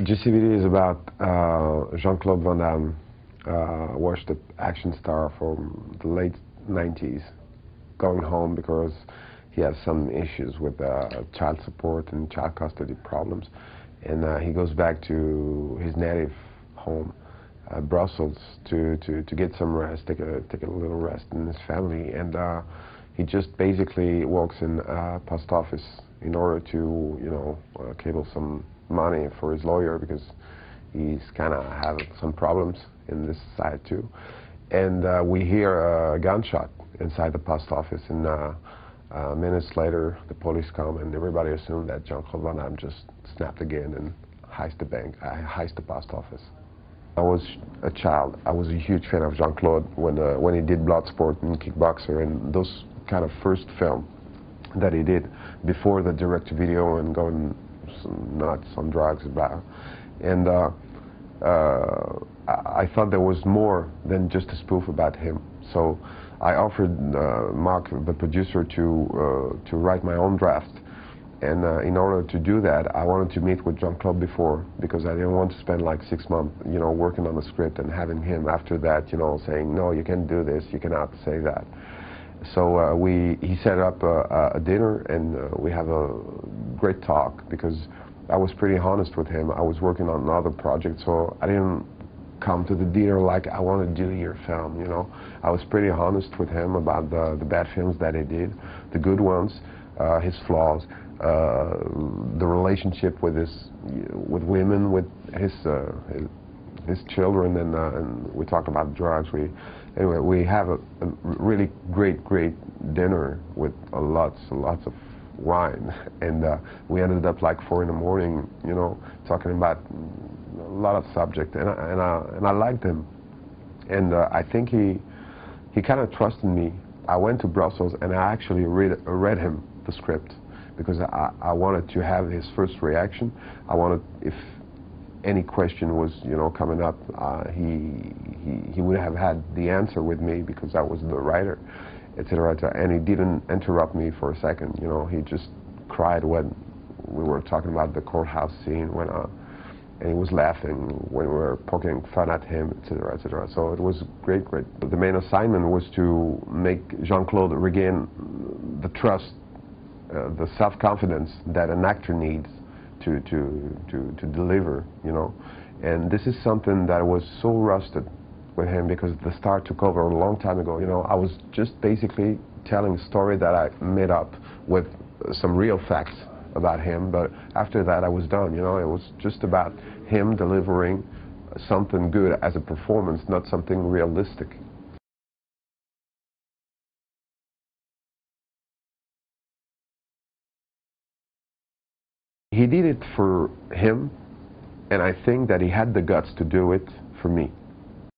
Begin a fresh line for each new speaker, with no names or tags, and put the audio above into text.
JCVD is about Jean-Claude Van Damme, was the action star from the late 90s, going home because he has some issues with child support and child custody problems. And he goes back to his native home, Brussels, to get some rest, take a little rest in his family. And he just basically works in a post office in order to, cable some money for his lawyer, because he's kind of have some problems in this side too. And we hear a gunshot inside the post office, and minutes later the police come, and everybody assumed that Jean-Claude Van Damme just snapped again and heist the bank, heist the post office. I was a child. I was a huge fan of Jean-Claude when he did Bloodsport and Kickboxer and those kind of first film that he did before the direct-to-video and going nuts on drugs about. And I thought there was more than just a spoof about him. So I offered Mark, the producer, to write my own draft. And in order to do that, I wanted to meet with Jean-Claude before, because I didn't want to spend like 6 months, working on the script and having him after that, saying, no, you can't do this, you cannot say that. So he set up a dinner, and we have a great talk, because I was pretty honest with him. I was working on another project, so I didn't come to the dinner like, I want to do your film, I was pretty honest with him about the bad films that he did, the good ones, his flaws, the relationship with women, with his children, and we talk about drugs. Anyway, we have a really great dinner with lots and lots of wine, and we ended up like 4 in the morning, talking about a lot of subject, and I liked him, and I think he kind of trusted me. I went to Brussels and I actually read him the script, because I wanted to have his first reaction. I wanted, if any question was, coming up, he would have had the answer with me, because I was the writer, etc. And he didn't interrupt me for a second. He just cried when we were talking about the courthouse scene, and he was laughing when we were poking fun at him, etc., etc. So it was great. The main assignment was to make Jean-Claude regain the trust, the self-confidence that an actor needs to deliver, And this is something that was so rusted with him, because the star took over a long time ago. I was just basically telling a story that I made up with some real facts about him, but after that I was done. It was just about him delivering something good as a performance, not something realistic. He did it for him, and I think that he had the guts to do it for me.